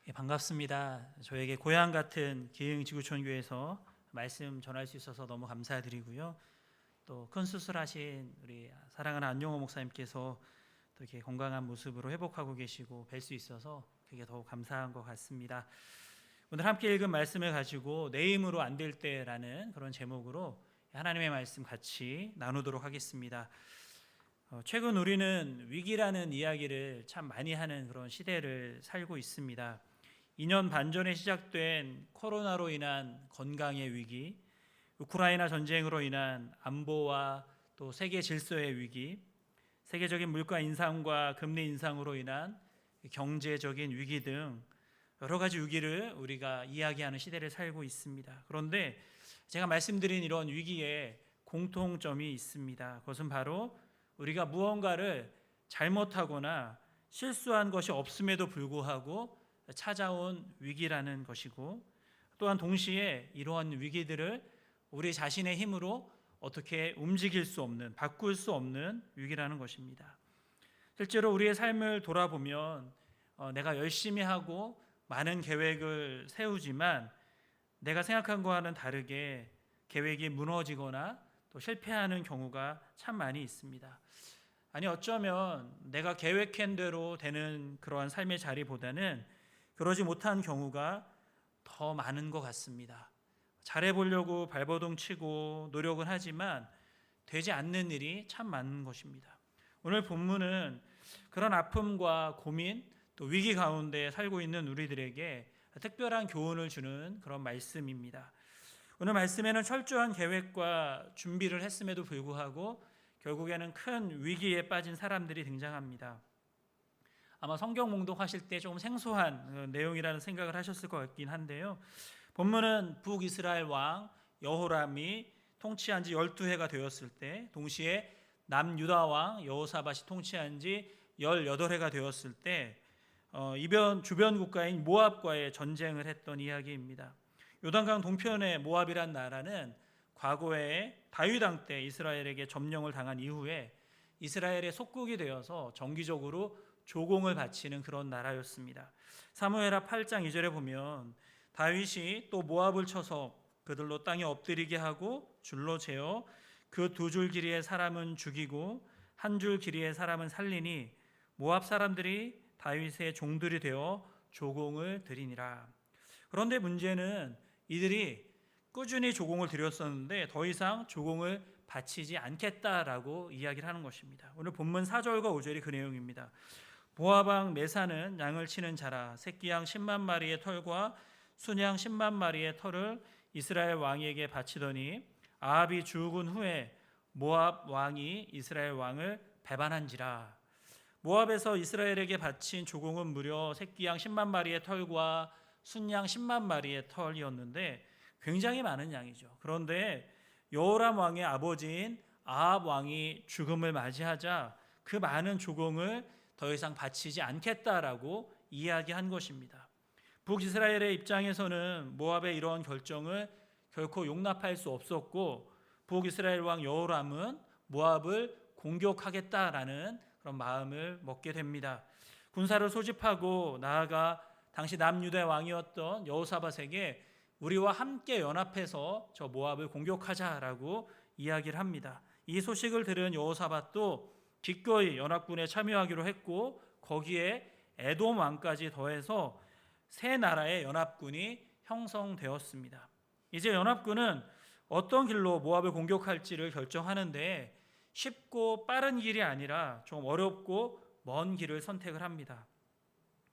예, 반갑습니다. 저에게 고향 같은 기흥 지구촌교회에서 말씀 전할 수 있어서 너무 감사드리고요. 또 큰 수술하신 우리 사랑하는 안용호 목사님께서 또 이렇게 건강한 모습으로 회복하고 계시고 뵐 수 있어서 그게 더욱 감사한 것 같습니다. 오늘 함께 읽은 말씀을 가지고 내 힘으로 안 될 때라는 그런 제목으로 하나님의 말씀 같이 나누도록 하겠습니다. 최근 우리는 위기라는 이야기를 참 많이 하는 그런 시대를 살고 있습니다. 2년 반 전에 시작된 코로나로 인한 건강의 위기, 우크라이나 전쟁으로 인한 안보와 또 세계 질서의 위기, 세계적인 물가 인상과 금리 인상으로 인한 경제적인 위기 등 여러 가지 위기를 우리가 이야기하는 시대를 살고 있습니다. 그런데 제가 말씀드린 이런 위기에 공통점이 있습니다. 그것은 바로 우리가 무언가를 잘못하거나 실수한 것이 없음에도 불구하고 찾아온 위기라는 것이고, 또한 동시에 이러한 위기들을 우리 자신의 힘으로 어떻게 움직일 수 없는, 바꿀 수 없는 위기라는 것입니다. 실제로 우리의 삶을 돌아보면 내가 열심히 하고 많은 계획을 세우지만 내가 생각한 것과는 다르게 계획이 무너지거나 또 실패하는 경우가 참 많이 있습니다. 아니, 어쩌면 내가 계획한 대로 되는 그러한 삶의 자리보다는 그러지 못한 경우가 더 많은 것 같습니다. 잘해보려고 발버둥 치고 노력은 하지만 되지 않는 일이 참 많은 것입니다. 오늘 본문은 그런 아픔과 고민 또 위기 가운데 살고 있는 우리들에게 특별한 교훈을 주는 그런 말씀입니다. 오늘 말씀에는 철저한 계획과 준비를 했음에도 불구하고 결국에는 큰 위기에 빠진 사람들이 등장합니다. 아마 성경 봉독하실 때 조금 생소한 내용이라는 생각을 하셨을 것 같긴 한데요. 본문은 북이스라엘 왕 여호람이 통치한 지 12해가 되었을 때, 동시에 남유다 왕 여호사밧이 통치한 지 18해가 되었을 때 이변 주변 국가인 모압과의 전쟁을 했던 이야기입니다. 요단강 동편의 모압이란 나라는 과거에 다윗 왕 때 이스라엘에게 점령을 당한 이후에 이스라엘의 속국이 되어서 정기적으로 조공을 바치는 그런 나라였습니다. 사무엘하 8장 2절에 보면 다윗이 또 모압을 쳐서 그들로 땅에 엎드리게 하고 줄로 재어 그 두 줄 길이의 사람은 죽이고 한 줄 길이의 사람은 살리니 모압 사람들이 다윗의 종들이 되어 조공을 드리니라. 그런데 문제는 이들이 꾸준히 조공을 드렸었는데 더 이상 조공을 바치지 않겠다라고 이야기를 하는 것입니다. 오늘 본문 4절과 5절이 그 내용입니다. 모압 왕 메사는 양을 치는 자라 새끼 양 10만 마리의 털과 순양 10만 마리의 털을 이스라엘 왕에게 바치더니 아합이 죽은 후에 모압 왕이 이스라엘 왕을 배반한지라. 모압에서 이스라엘에게 바친 조공은 무려 새끼 양 10만 마리의 털과 순양 10만 마리의 털이었는데 굉장히 많은 양이죠. 그런데 여호람 왕의 아버지인 아합 왕이 죽음을 맞이하자 그 많은 조공을 더 이상 바치지 않겠다라고 이야기한 것입니다. 북이스라엘의 입장에서는 모압의 이러한 결정을 결코 용납할 수 없었고, 북이스라엘 왕 여호람은 모압을 공격하겠다라는 그런 마음을 먹게 됩니다. 군사를 소집하고 나아가 당시 남유다 왕이었던 여호사밧에게 우리와 함께 연합해서 저 모압을 공격하자라고 이야기를 합니다. 이 소식을 들은 여호사밧도 기꺼이 연합군에 참여하기로 했고, 거기에 에돔 왕까지 더해서 세 나라의 연합군이 형성되었습니다. 이제 연합군은 어떤 길로 모압을 공격할지를 결정하는데 쉽고 빠른 길이 아니라 좀 어렵고 먼 길을 선택을 합니다.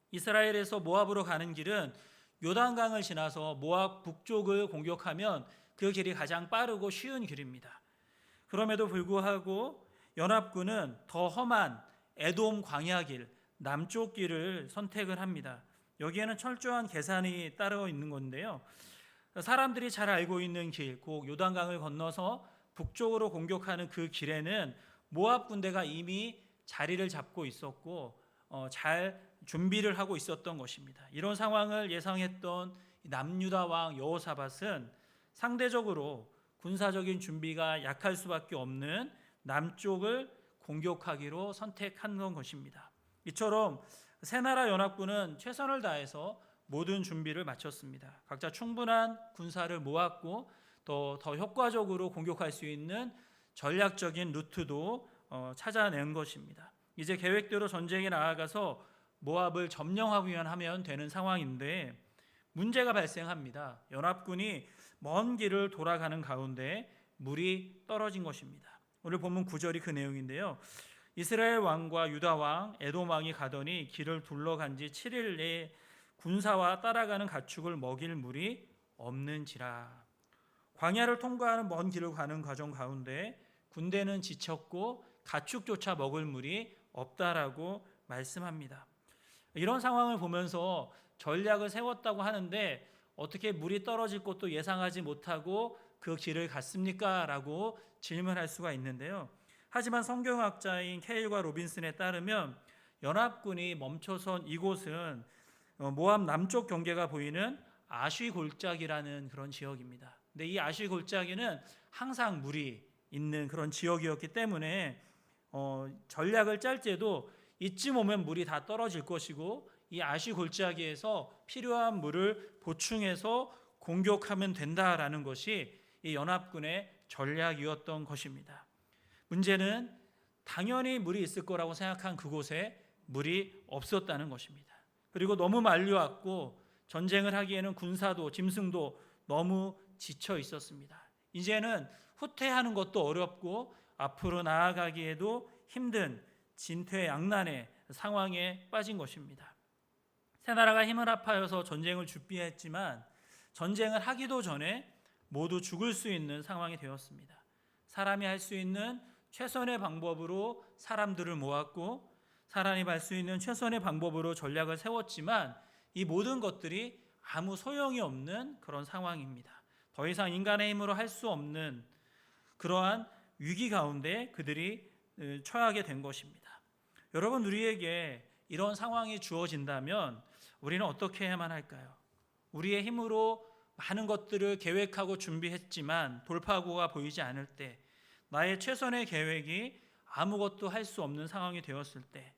이스라엘에서 모압으로 가는 길은 요단강을 지나서 모압 북쪽을 공격하면 그 길이 가장 빠르고 쉬운 길입니다. 그럼에도 불구하고 연합군은 더 험한 에돔 광야길, 남쪽 길을 선택을 합니다. 여기에는 철저한 계산이 따르고 있는 건데요. 사람들이 잘 알고 있는 길, 곧 요단강을 건너서 북쪽으로 공격하는 그 길에는 모압 군대가 이미 자리를 잡고 있었고 잘 준비를 하고 있었던 것입니다. 이런 상황을 예상했던 남유다 왕 여호사밧은 상대적으로 군사적인 준비가 약할 수밖에 없는 남쪽을 공격하기로 선택한 것입니다. 이처럼 세 나라 연합군은 최선을 다해서 모든 준비를 마쳤습니다. 각자 충분한 군사를 모았고 또 더 효과적으로 공격할 수 있는 전략적인 루트도 찾아낸 것입니다. 이제 계획대로 전쟁에 나아가서 모압을 점령하기만 하면 되는 상황인데 문제가 발생합니다. 연합군이 먼 길을 돌아가는 가운데 물이 떨어진 것입니다. 오늘 본문 9절이 그 내용인데요. 이스라엘 왕과 유다 왕, 에돔 왕이 가더니 길을 둘러간 지 7일 내에 군사와 따라가는 가축을 먹일 물이 없는지라. 광야를 통과하는 먼 길을 가는 과정 가운데 군대는 지쳤고 가축조차 먹을 물이 없다라고 말씀합니다. 이런 상황을 보면서 전략을 세웠다고 하는데 어떻게 물이 떨어질 것도 예상하지 못하고 그 길을 갔습니까? 라고 질문할 수가 있는데요. 하지만 성경학자인 케일과 로빈슨에 따르면 연합군이 멈춰선 이곳은 모압 남쪽 경계가 보이는 아쉬 골짜기라는 그런 지역입니다. 근데 이 아쉬 골짜기는 항상 물이 있는 그런 지역이었기 때문에 전략을 짤 때도 이쯤 오면 물이 다 떨어질 것이고 이 아쉬 골짜기에서 필요한 물을 보충해서 공격하면 된다라는 것이 이 연합군의 전략이었던 것입니다. 문제는 당연히 물이 있을 거라고 생각한 그곳에 물이 없었다는 것입니다. 그리고 너무 말려왔고 전쟁을 하기에는 군사도 짐승도 너무 지쳐 있었습니다. 이제는 후퇴하는 것도 어렵고 앞으로 나아가기에도 힘든 진퇴양난의 상황에 빠진 것입니다. 세 나라가 힘을 합하여서 전쟁을 준비했지만 전쟁을 하기도 전에 모두 죽을 수 있는 상황이 되었습니다. 사람이 할 수 있는 최선의 방법으로 사람들을 모았고 사람이 할 수 있는 최선의 방법으로 전략을 세웠지만 이 모든 것들이 아무 소용이 없는 그런 상황입니다. 더 이상 인간의 힘으로 할 수 없는 그러한 위기 가운데 그들이 처하게 된 것입니다. 여러분, 우리에게 이런 상황이 주어진다면 우리는 어떻게 해야만 할까요? 우리의 힘으로 많은 것들을 계획하고 준비했지만 돌파구가 보이지 않을 때, 나의 최선의 계획이 아무것도 할 수 없는 상황이 되었을 때,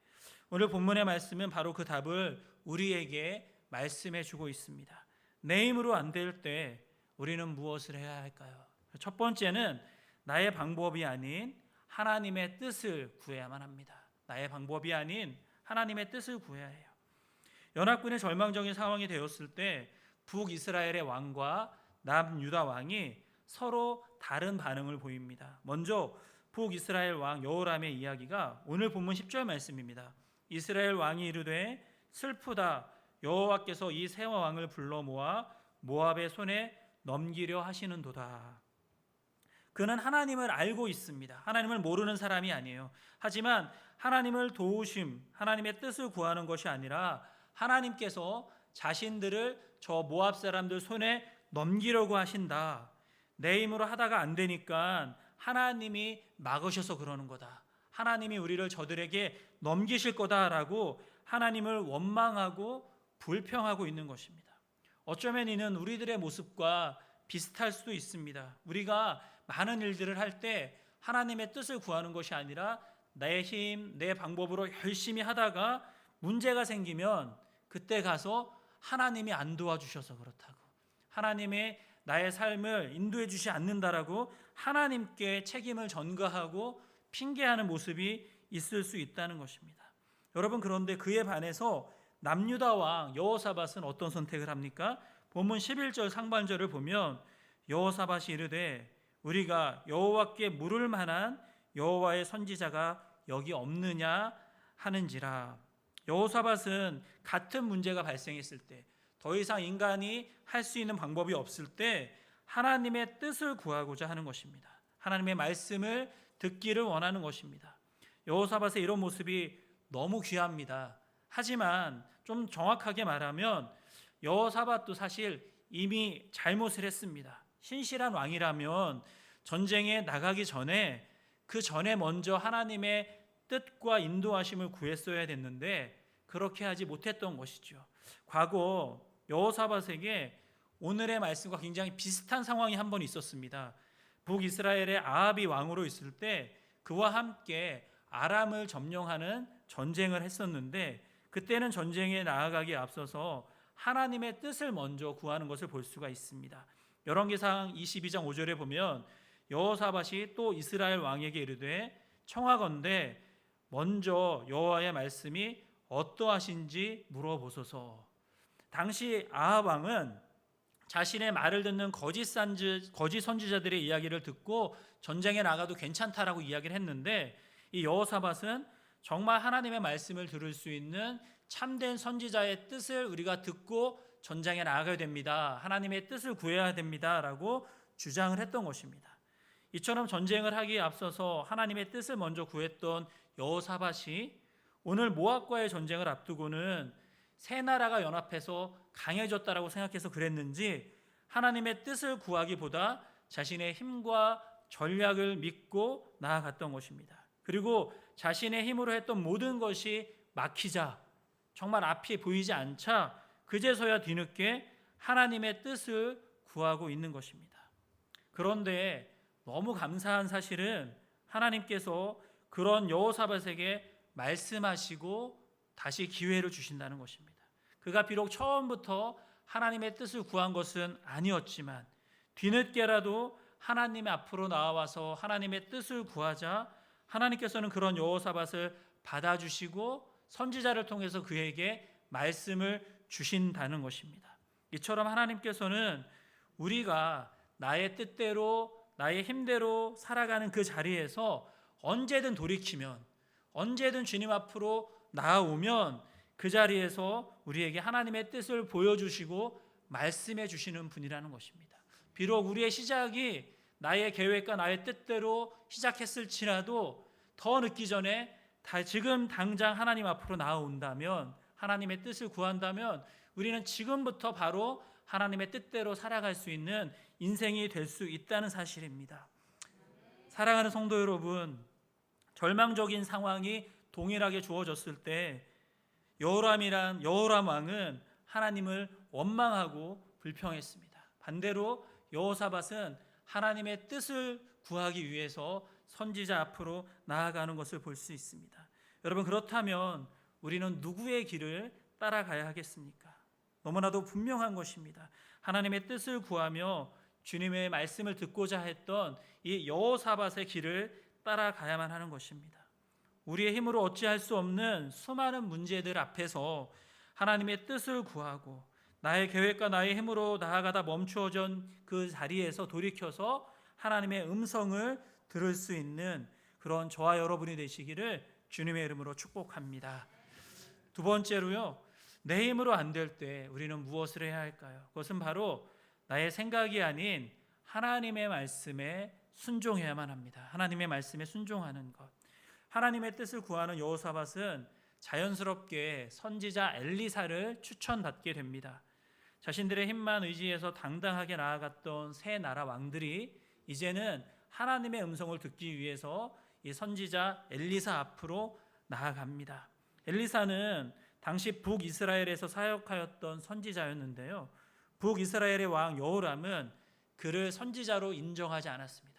오늘 본문의 말씀은 바로 그 답을 우리에게 말씀해 주고 있습니다. 내 힘으로 안 될 때 우리는 무엇을 해야 할까요? 첫 번째는 나의 방법이 아닌 하나님의 뜻을 구해야만 합니다. 나의 방법이 아닌 하나님의 뜻을 구해야 해요. 연합군의 절망적인 상황이 되었을 때 북이스라엘의 왕과 남유다 왕이 서로 다른 반응을 보입니다. 먼저 북이스라엘 왕 여호람의 이야기가 오늘 본문 10절 말씀입니다. 이스라엘 왕이 이르되 슬프다, 여호와께서 이 세 왕을 불러 모아 모압의 손에 넘기려 하시는도다. 그는 하나님을 알고 있습니다. 하나님을 모르는 사람이 아니에요. 하지만 하나님을 도우심, 하나님의 뜻을 구하는 것이 아니라 하나님께서 자신들을 저 모압 사람들 손에 넘기려고 하신다. 내 힘으로 하다가 안 되니까 하나님이 막으셔서 그러는 거다. 하나님이 우리를 저들에게 넘기실 거다라고 하나님을 원망하고 불평하고 있는 것입니다. 어쩌면 이는 우리들의 모습과 비슷할 수도 있습니다. 우리가 많은 일들을 할 때 하나님의 뜻을 구하는 것이 아니라 내 힘, 내 방법으로 열심히 하다가 문제가 생기면 그때 가서 하나님이 안 도와주셔서 그렇다고, 하나님의 나의 삶을 인도해 주지 않는다라고 하나님께 책임을 전가하고 핑계하는 모습이 있을 수 있다는 것입니다. 여러분, 그런데 그에 반해서 남유다 왕 여호사밧은 어떤 선택을 합니까? 본문 11절 상반절을 보면 여호사밧이 이르되 우리가 여호와께 물을 만한 여호와의 선지자가 여기 없느냐 하는지라. 여호사밧은 같은 문제가 발생했을 때, 더 이상 인간이 할 수 있는 방법이 없을 때 하나님의 뜻을 구하고자 하는 것입니다. 하나님의 말씀을 듣기를 원하는 것입니다. 여호사밧의 이런 모습이 너무 귀합니다. 하지만 좀 정확하게 말하면 여호사밧도 사실 이미 잘못을 했습니다. 신실한 왕이라면 전쟁에 나가기 전에 그 전에 먼저 하나님의 뜻과 인도하심을 구했어야 됐는데 그렇게 하지 못했던 것이죠. 과거 여호사밧에게 오늘의 말씀과 굉장히 비슷한 상황이 한 번 있었습니다. 북이스라엘의 아합이 왕으로 있을 때 그와 함께 아람을 점령하는 전쟁을 했었는데 그때는 전쟁에 나아가기에 앞서서 하나님의 뜻을 먼저 구하는 것을 볼 수가 있습니다. 열왕기상 22장 5절에 보면 여호사밧이 또 이스라엘 왕에게 이르되 청하건대 먼저 여호와의 말씀이 어떠하신지 물어보소서. 당시 아합 왕은 자신의 말을 듣는 거짓 선지자들의 이야기를 듣고 전쟁에 나가도 괜찮다라고 이야기를 했는데, 이 여호사밧은 정말 하나님의 말씀을 들을 수 있는 참된 선지자의 뜻을 우리가 듣고 전장에 나가야 됩니다, 하나님의 뜻을 구해야 됩니다라고 주장을 했던 것입니다. 이처럼 전쟁을 하기에 앞서서 하나님의 뜻을 먼저 구했던 여호사밧이 오늘 모압과의 전쟁을 앞두고는 세 나라가 연합해서 강해졌다라고 생각해서 그랬는지 하나님의 뜻을 구하기보다 자신의 힘과 전략을 믿고 나아갔던 것입니다. 그리고 자신의 힘으로 했던 모든 것이 막히자, 정말 앞이 보이지 않자 그제서야 뒤늦게 하나님의 뜻을 구하고 있는 것입니다. 그런데 너무 감사한 사실은 하나님께서 그런 여호사밧에게 말씀하시고 다시 기회를 주신다는 것입니다. 그가 비록 처음부터 하나님의 뜻을 구한 것은 아니었지만 뒤늦게라도 하나님 앞으로 나와서 하나님의 뜻을 구하자 하나님께서는 그런 여호사밧을 받아주시고 선지자를 통해서 그에게 말씀을 주신다는 것입니다. 이처럼 하나님께서는 우리가 나의 뜻대로 나의 힘대로 살아가는 그 자리에서 언제든 돌이키면, 언제든 주님 앞으로 나아오면 그 자리에서 우리에게 하나님의 뜻을 보여주시고 말씀해 주시는 분이라는 것입니다. 비록 우리의 시작이 나의 계획과 나의 뜻대로 시작했을지라도 더 늦기 전에 지금 당장 하나님 앞으로 나아온다면, 하나님의 뜻을 구한다면 우리는 지금부터 바로 하나님의 뜻대로 살아갈 수 있는 인생이 될 수 있다는 사실입니다. 사랑하는 성도 여러분, 절망적인 상황이 동일하게 주어졌을 때 여호람 왕은 하나님을 원망하고 불평했습니다. 반대로 여호사밧은 하나님의 뜻을 구하기 위해서 선지자 앞으로 나아가는 것을 볼 수 있습니다. 여러분, 그렇다면 우리는 누구의 길을 따라가야 하겠습니까? 너무나도 분명한 것입니다. 하나님의 뜻을 구하며 주님의 말씀을 듣고자 했던 이 여호사밧의 길을 따라가야만 하는 것입니다. 우리의 힘으로 어찌할 수 없는 수많은 문제들 앞에서 하나님의 뜻을 구하고 나의 계획과 나의 힘으로 나아가다 멈추어진 그 자리에서 돌이켜서 하나님의 음성을 들을 수 있는 그런 저와 여러분이 되시기를 주님의 이름으로 축복합니다. 두 번째로요, 내 힘으로 안 될 때 우리는 무엇을 해야 할까요? 그것은 바로 나의 생각이 아닌 하나님의 말씀에 순종해야만 합니다. 하나님의 말씀에 순종하는 것. 하나님의 뜻을 구하는 여호사밧은 자연스럽게 선지자 엘리사를 추천받게 됩니다. 자신들의 힘만 의지해서 당당하게 나아갔던 세 나라 왕들이 이제는 하나님의 음성을 듣기 위해서 이 선지자 엘리사 앞으로 나아갑니다. 엘리사는 당시 북이스라엘에서 사역하였던 선지자였는데요, 북이스라엘의 왕 여호람은 그를 선지자로 인정하지 않았습니다.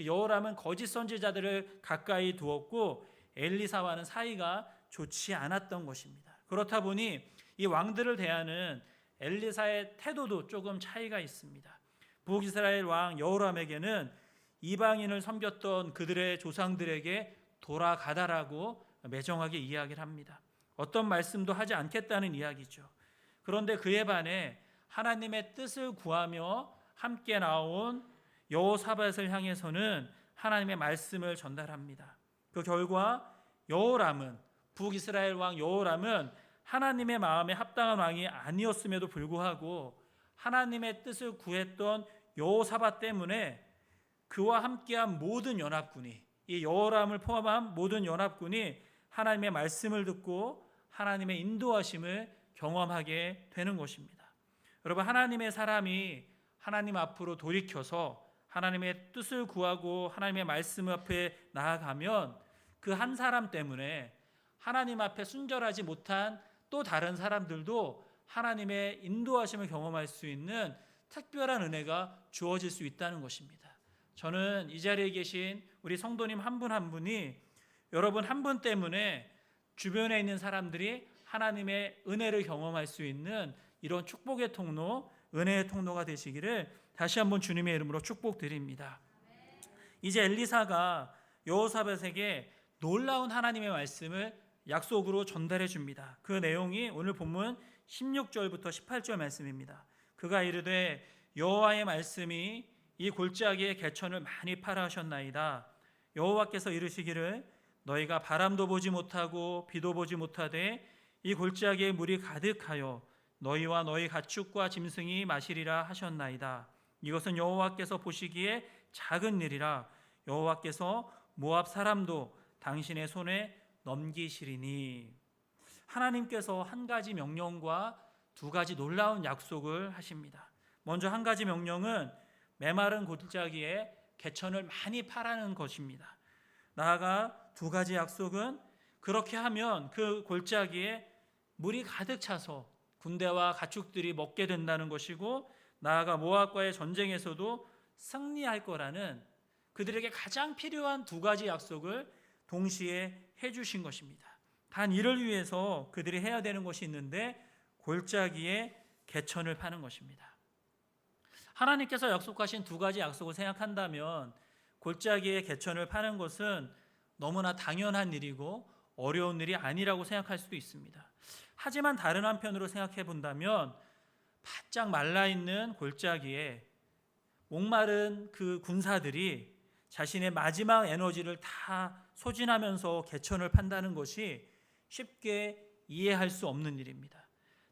여호람은 거짓 선지자들을 가까이 두었고 엘리사와는 사이가 좋지 않았던 것입니다. 그렇다 보니 이 왕들을 대하는 엘리사의 태도도 조금 차이가 있습니다. 북이스라엘 왕 여호람에게는 이방인을 섬겼던 그들의 조상들에게 돌아가다라고 매정하게 이야기를 합니다. 어떤 말씀도 하지 않겠다는 이야기죠. 그런데 그에 반해 하나님의 뜻을 구하며 함께 나온 여호사밧을 향해서는 하나님의 말씀을 전달합니다. 그 결과 여호람은, 북이스라엘 왕 여호람은 하나님의 마음에 합당한 왕이 아니었음에도 불구하고 하나님의 뜻을 구했던 여호사밧 때문에 그와 함께한 모든 연합군이, 이 여호람을 포함한 모든 연합군이 하나님의 말씀을 듣고 하나님의 인도하심을 경험하게 되는 것입니다. 여러분, 하나님의 사람이 하나님 앞으로 돌이켜서 하나님의 뜻을 구하고 하나님의 말씀 앞에 나아가면 그 한 사람 때문에 하나님 앞에 순절하지 못한 또 다른 사람들도 하나님의 인도하심을 경험할 수 있는 특별한 은혜가 주어질 수 있다는 것입니다. 저는 이 자리에 계신 우리 성도님 한 분 한 분이 여러분 한 분 때문에 주변에 있는 사람들이 하나님의 은혜를 경험할 수 있는 이런 축복의 통로, 은혜의 통로가 되시기를 다시 한번 주님의 이름으로 축복드립니다. 이제 엘리사가 여호사밧에게 놀라운 하나님의 말씀을 약속으로 전달해 줍니다. 그 내용이 오늘 본문 16절부터 18절 말씀입니다. 그가 이르되 여호와의 말씀이 이 골짜기의 개천을 많이 파라 하셨나이다. 여호와께서 이르시기를 너희가 바람도 보지 못하고 비도 보지 못하되 이 골짜기에 물이 가득하여 너희와 너희 가축과 짐승이 마시리라 하셨나이다. 이것은 여호와께서 보시기에 작은 일이라 여호와께서 모압 사람도 당신의 손에 넘기시리니. 하나님께서 한 가지 명령과 두 가지 놀라운 약속을 하십니다. 먼저 한 가지 명령은 메마른 골짜기에 개천을 많이 파라는 것입니다. 나아가 두 가지 약속은 그렇게 하면 그 골짜기에 물이 가득 차서 군대와 가축들이 먹게 된다는 것이고, 나아가 모압과의 전쟁에서도 승리할 거라는 그들에게 가장 필요한 두 가지 약속을 동시에 해주신 것입니다. 단 이를 위해서 그들이 해야 되는 것이 있는데 골짜기에 개천을 파는 것입니다. 하나님께서 약속하신 두 가지 약속을 생각한다면 골짜기에 개천을 파는 것은 너무나 당연한 일이고 어려운 일이 아니라고 생각할 수도 있습니다. 하지만 다른 한편으로 생각해 본다면 바짝 말라있는 골짜기에 목마른 그 군사들이 자신의 마지막 에너지를 다 소진하면서 개천을 판다는 것이 쉽게 이해할 수 없는 일입니다.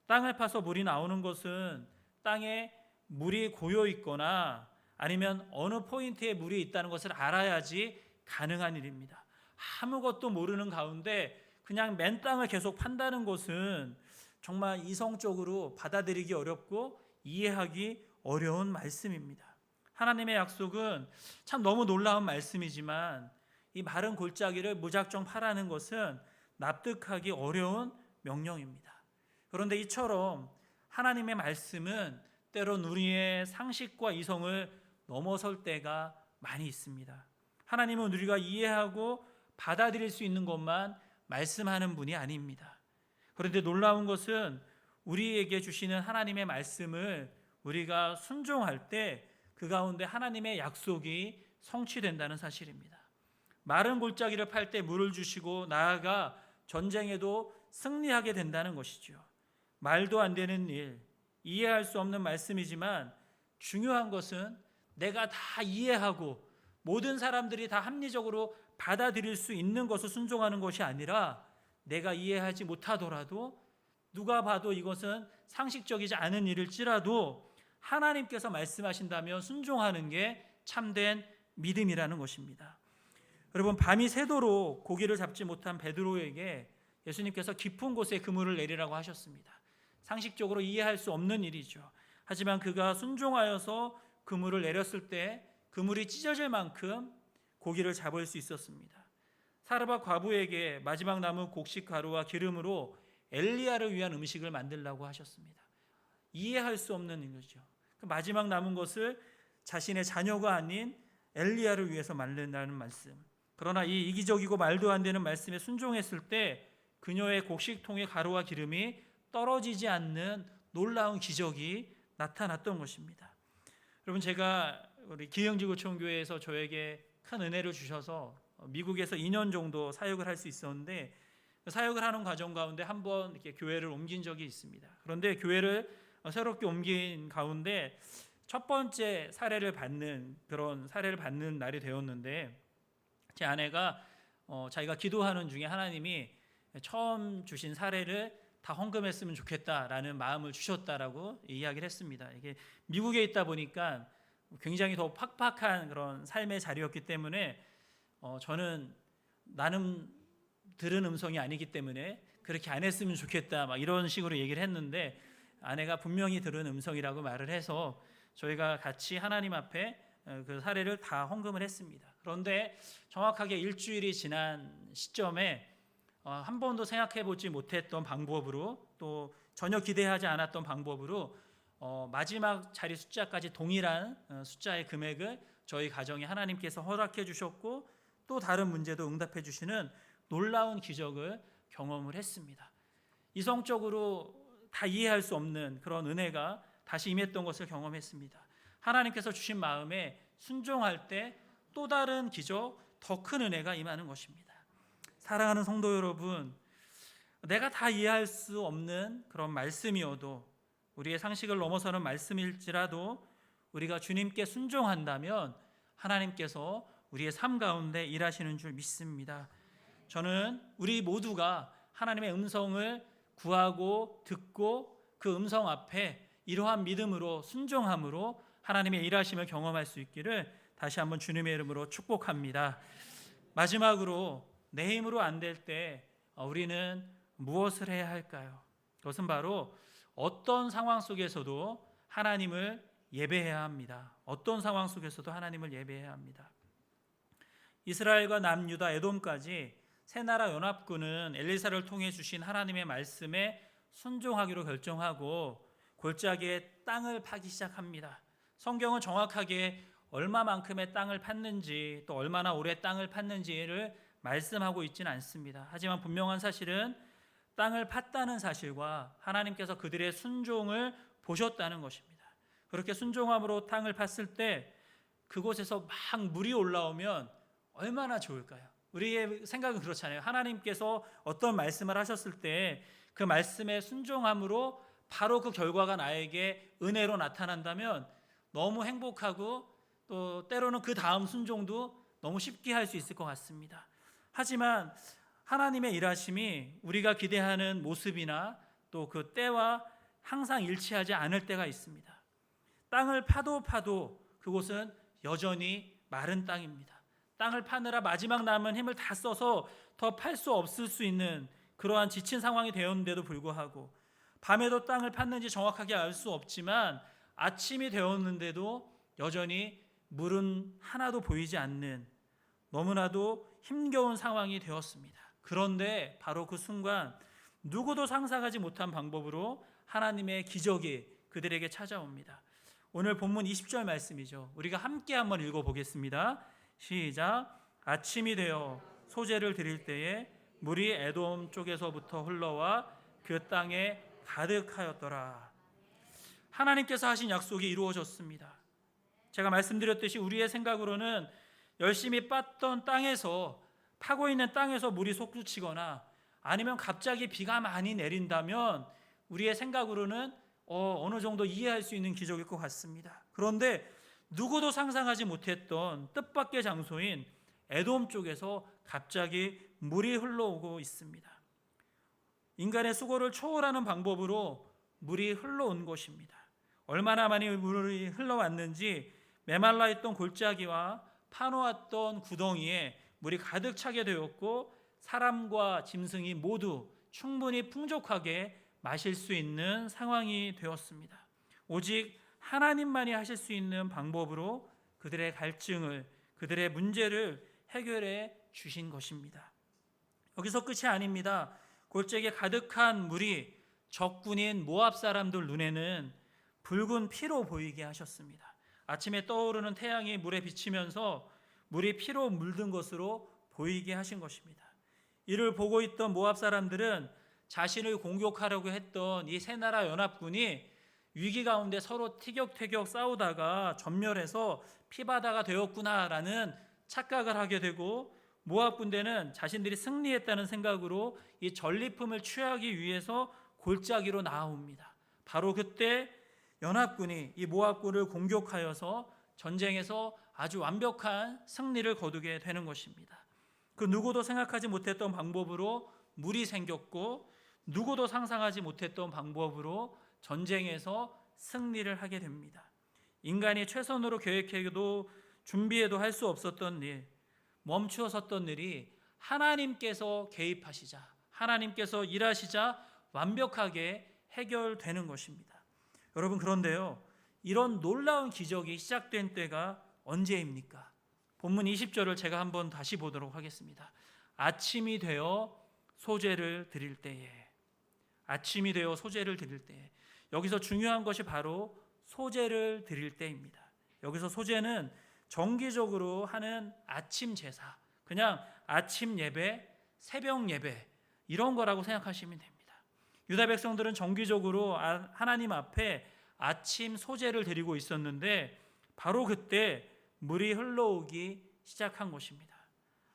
땅을 파서 물이 나오는 것은 땅에 물이 고여 있거나 아니면 어느 포인트에 물이 있다는 것을 알아야지 가능한 일입니다. 아무것도 모르는 가운데 그냥 맨 땅을 계속 판다는 것은 정말 이성적으로 받아들이기 어렵고 이해하기 어려운 말씀입니다. 하나님의 약속은 참 너무 놀라운 말씀이지만 이 마른 골짜기를 무작정 파라는 것은 납득하기 어려운 명령입니다. 그런데 이처럼 하나님의 말씀은 때론 우리의 상식과 이성을 넘어설 때가 많이 있습니다. 하나님은 우리가 이해하고 받아들일 수 있는 것만 말씀하는 분이 아닙니다. 그런데 놀라운 것은 우리에게 주시는 하나님의 말씀을 우리가 순종할 때 그 가운데 하나님의 약속이 성취된다는 사실입니다. 마른 골짜기를 팔 때 물을 주시고 나아가 전쟁에도 승리하게 된다는 것이죠. 말도 안 되는 일, 이해할 수 없는 말씀이지만 중요한 것은 내가 다 이해하고 모든 사람들이 다 합리적으로 받아들일 수 있는 것을 순종하는 것이 아니라 내가 이해하지 못하더라도 누가 봐도 이것은 상식적이지 않은 일일지라도 하나님께서 말씀하신다면 순종하는 게 참된 믿음이라는 것입니다. 여러분, 밤이 새도록 고기를 잡지 못한 베드로에게 예수님께서 깊은 곳에 그물을 내리라고 하셨습니다. 상식적으로 이해할 수 없는 일이죠. 하지만 그가 순종하여서 그물을 내렸을 때 그물이 찢어질 만큼 고기를 잡을 수 있었습니다. 사르밧 과부에게 마지막 남은 곡식 가루와 기름으로 엘리야를 위한 음식을 만들라고 하셨습니다. 이해할 수 없는 거죠. 그 마지막 남은 것을 자신의 자녀가 아닌 엘리야를 위해서 만든다는 말씀. 그러나 이 이기적이고 말도 안 되는 말씀에 순종했을 때 그녀의 곡식통의 가루와 기름이 떨어지지 않는 놀라운 기적이 나타났던 것입니다. 여러분, 제가 우리 기흥지구촌교회에서 저에게 큰 은혜를 주셔서 미국에서 2년 정도 사역을 할 수 있었는데 사역을 하는 과정 가운데 한번 이렇게 교회를 옮긴 적이 있습니다. 그런데 교회를 새롭게 옮긴 가운데 첫 번째 사례를 받는 날이 되었는데 제 아내가 자기가 기도하는 중에 하나님이 처음 주신 사례를 다 헌금했으면 좋겠다라는 마음을 주셨다라고 이야기를 했습니다. 이게 미국에 있다 보니까 굉장히 더 팍팍한 그런 삶의 자리였기 때문에 저는 나는 들은 음성이 아니기 때문에 그렇게 안 했으면 좋겠다 막 이런 식으로 얘기를 했는데 아내가 분명히 들은 음성이라고 말을 해서 저희가 같이 하나님 앞에 그 사례를 다 헌금을 했습니다. 그런데 정확하게 일주일이 지난 시점에 한 번도 생각해 보지 못했던 방법으로 또 전혀 기대하지 않았던 방법으로 마지막 자리 숫자까지 동일한 숫자의 금액을 저희 가정에 하나님께서 허락해 주셨고 또 다른 문제도 응답해 주시는 놀라운 기적을 경험을 했습니다. 이성적으로 다 이해할 수 없는 그런 은혜가 다시 임했던 것을 경험했습니다. 하나님께서 주신 마음에 순종할 때 또 다른 기적, 더 큰 은혜가 임하는 것입니다. 사랑하는 성도 여러분, 내가 다 이해할 수 없는 그런 말씀이어도, 우리의 상식을 넘어서는 말씀일지라도 우리가 주님께 순종한다면 하나님께서 우리의 삶 가운데 일하시는 줄 믿습니다. 저는 우리 모두가 하나님의 음성을 구하고 듣고 그 음성 앞에 이러한 믿음으로 순종함으로 하나님의 일하심을 경험할 수 있기를 다시 한번 주님의 이름으로 축복합니다. 마지막으로 내 힘으로 안 될 때 우리는 무엇을 해야 할까요? 그것은 바로 어떤 상황 속에서도 하나님을 예배해야 합니다. 어떤 상황 속에서도 하나님을 예배해야 합니다. 이스라엘과 남유다, 에돔까지 세 나라 연합군은 엘리사를 통해 주신 하나님의 말씀에 순종하기로 결정하고 골짜기에 땅을 파기 시작합니다. 성경은 정확하게 얼마만큼의 땅을 팠는지 또 얼마나 오래 땅을 팠는지를 말씀하고 있지는 않습니다. 하지만 분명한 사실은 땅을 팠다는 사실과 하나님께서 그들의 순종을 보셨다는 것입니다. 그렇게 순종함으로 땅을 팠을 때 그곳에서 막 물이 올라오면 얼마나 좋을까요? 우리의 생각은 그렇잖아요. 하나님께서 어떤 말씀을 하셨을 때 그 말씀에 순종함으로 바로 그 결과가 나에게 은혜로 나타난다면 너무 행복하고 또 때로는 그 다음 순종도 너무 쉽게 할 수 있을 것 같습니다. 하지만 하나님의 일하심이 우리가 기대하는 모습이나 또 그 때와 항상 일치하지 않을 때가 있습니다. 땅을 파도 그곳은 여전히 마른 땅입니다. 땅을 파느라 마지막 남은 힘을 다 써서 더 팔 수 없을 수 있는 그러한 지친 상황이 되었는데도 불구하고, 밤에도 땅을 팠는지 정확하게 알 수 없지만 아침이 되었는데도 여전히 물은 하나도 보이지 않는 너무나도 힘겨운 상황이 되었습니다. 그런데 바로 그 순간 누구도 상상하지 못한 방법으로 하나님의 기적이 그들에게 찾아옵니다. 오늘 본문 20절 말씀이죠. 우리가 함께 한번 읽어보겠습니다. 시작. 아침이 되어 소재를 드릴 때에 물이 에돔 쪽에서부터 흘러와 그 땅에 가득하였더라. 하나님께서 하신 약속이 이루어졌습니다. 제가 말씀드렸듯이 우리의 생각으로는 열심히 팠던 땅에서, 파고 있는 땅에서 물이 솟구치거나 아니면 갑자기 비가 많이 내린다면 우리의 생각으로는 어느 정도 이해할 수 있는 기적일 것 같습니다. 그런데 누구도 상상하지 못했던 뜻밖의 장소인 에돔 쪽에서 갑자기 물이 흘러오고 있습니다. 인간의 수고를 초월하는 방법으로 물이 흘러온 것입니다. 얼마나 많이 물이 흘러왔는지 메말라 있던 골짜기와 파놓았던 구덩이에 물이 가득 차게 되었고 사람과 짐승이 모두 충분히 풍족하게 마실 수 있는 상황이 되었습니다. 오직 하나님만이 하실 수 있는 방법으로 그들의 갈증을, 그들의 문제를 해결해 주신 것입니다. 여기서 끝이 아닙니다. 골짜기에 가득한 물이 적군인 모압 사람들 눈에는 붉은 피로 보이게 하셨습니다. 아침에 떠오르는 태양이 물에 비치면서 물이 피로 물든 것으로 보이게 하신 것입니다. 이를 보고 있던 모압 사람들은 자신을 공격하려고 했던 이 세 나라 연합군이 위기 가운데 서로 티격태격 싸우다가 전멸해서 피바다가 되었구나라는 착각을 하게 되고, 모압 군대는 자신들이 승리했다는 생각으로 이 전리품을 취하기 위해서 골짜기로 나아옵니다. 바로 그때 연합군이 이 모압군을 공격하여서 전쟁에서 아주 완벽한 승리를 거두게 되는 것입니다. 그 누구도 생각하지 못했던 방법으로 물이 생겼고 누구도 상상하지 못했던 방법으로 전쟁에서 승리를 하게 됩니다. 인간이 최선으로 계획해도 준비해도 할 수 없었던 일, 멈추어 섰던 일이 하나님께서 개입하시자, 하나님께서 일하시자 완벽하게 해결되는 것입니다. 여러분, 그런데요, 이런 놀라운 기적이 시작된 때가 언제입니까? 본문 20절을 제가 한번 다시 보도록 하겠습니다. 아침이 되어 소재를 드릴 때에, 아침이 되어 소재를 드릴 때에. 여기서 중요한 것이 바로 소재를 드릴 때입니다. 여기서 소재는 정기적으로 하는 아침 제사, 그냥 아침 예배, 새벽 예배 이런 거라고 생각하시면 됩니다. 유다 백성들은 정기적으로 하나님 앞에 아침 소제를 드리고 있었는데 바로 그때 물이 흘러오기 시작한 것입니다.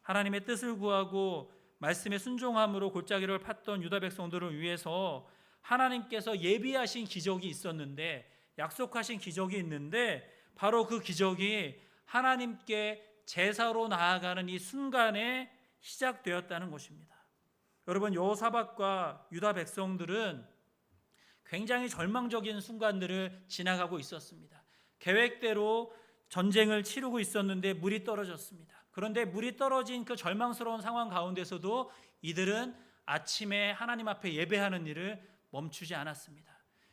하나님의 뜻을 구하고 말씀에 순종함으로 골짜기를 팠던 유다 백성들을 위해서 하나님께서 예비하신 기적이 있었는데, 약속하신 기적이 있는데, 바로 그 기적이 하나님께 제사로 나아가는 이 순간에 시작되었다는 것입니다. 여러분, 여호사밧과 유다 백성들은 굉장히 절망적인 순간들을 지나가고 있었습니다. 계획대로 전쟁을 치르고 있었는데 물이 떨어졌습니다. 그런데 물이 떨어진 그 절망스러운 상황 가운데서도 이들은 아침에 하나님 앞에 예배하는 일을 멈추지 않았습니다.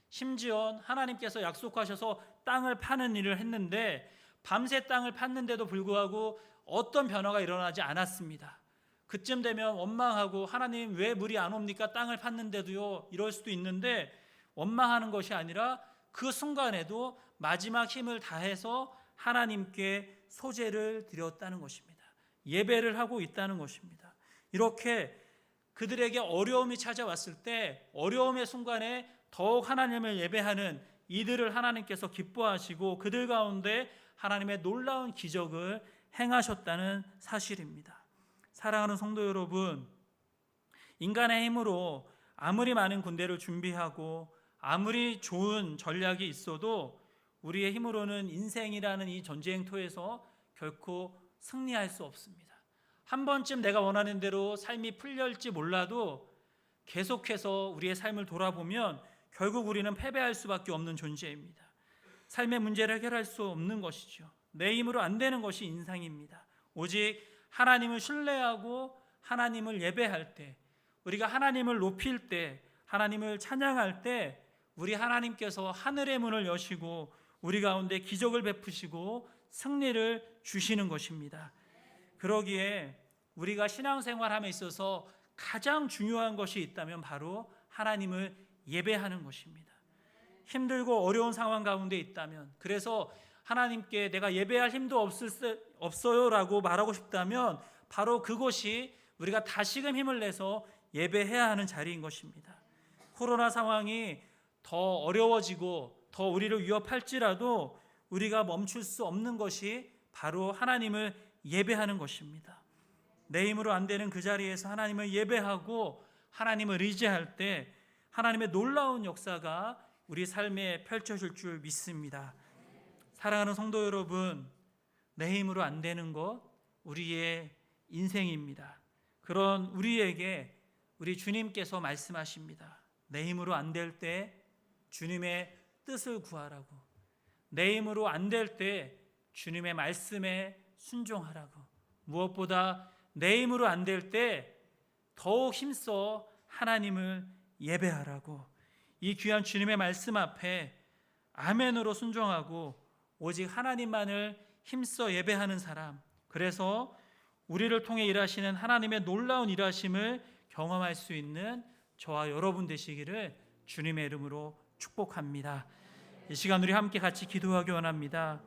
심지어 하나님께서 약속하셔서 땅을 파는 일을 했는데 밤새 땅을 팠는데도 불구하고 어떤 변화가 일어나지 않았습니다. 그쯤 되면 원망하고 하나님 왜 물이 안 옵니까? 땅을 팠는데도요, 이럴 수도 있는데 원망하는 것이 아니라 그 순간에도 마지막 힘을 다해서 하나님께 소제를 드렸다는 것입니다. 예배를 하고 있다는 것입니다. 이렇게 그들에게 어려움이 찾아왔을 때 어려움의 순간에 더욱 하나님을 예배하는 이들을 하나님께서 기뻐하시고 그들 가운데 하나님의 놀라운 기적을 행하셨다는 사실입니다. 사랑하는 성도 여러분, 인간의 힘으로 아무리 많은 군대를 준비하고 아무리 좋은 전략이 있어도 우리의 힘으로는 인생이라는 이 전쟁터에서 결코 승리할 수 없습니다. 한 번쯤 내가 원하는 대로 삶이 풀릴지 몰라도 계속해서 우리의 삶을 돌아보면 결국 우리는 패배할 수밖에 없는 존재입니다. 삶의 문제를 해결할 수 없는 것이죠. 내 힘으로 안 되는 것이 인생입니다. 오직 하나님을 신뢰하고 하나님을 예배할 때, 우리가 하나님을 높일 때, 하나님을 찬양할 때 우리 하나님께서 하늘의 문을 여시고 우리 가운데 기적을 베푸시고 승리를 주시는 것입니다. 그러기에 우리가 신앙생활함에 있어서 가장 중요한 것이 있다면 바로 하나님을 예배하는 것입니다. 힘들고 어려운 상황 가운데 있다면, 그래서 하나님께 내가 예배할 힘도 없어요라고 말하고 싶다면 바로 그것이 우리가 다시금 힘을 내서 예배해야 하는 자리인 것입니다. 코로나 상황이 더 어려워지고 더 우리를 위협할지라도 우리가 멈출 수 없는 것이 바로 하나님을 예배하는 것입니다. 내 힘으로 안 되는 그 자리에서 하나님을 예배하고 하나님을 의지할 때 하나님의 놀라운 역사가 우리 삶에 펼쳐질 줄 믿습니다. 사랑하는 성도 여러분, 내 힘으로 안 되는 것 우리의 인생입니다. 그런 우리에게 우리 주님께서 말씀하십니다. 내 힘으로 안 될 때 주님의 뜻을 구하라고, 내 힘으로 안 될 때 주님의 말씀에 순종하라고, 무엇보다 내 힘으로 안 될 때 더욱 힘써 하나님을 예배하라고, 이 귀한 주님의 말씀 앞에 아멘으로 순종하고 오직 하나님만을 힘써 예배하는 사람, 그래서 우리를 통해 일하시는 하나님의 놀라운 일하심을 경험할 수 있는 저와 여러분 되시기를 주님의 이름으로 축복합니다. 이 시간 우리 함께 같이 기도하기 원합니다.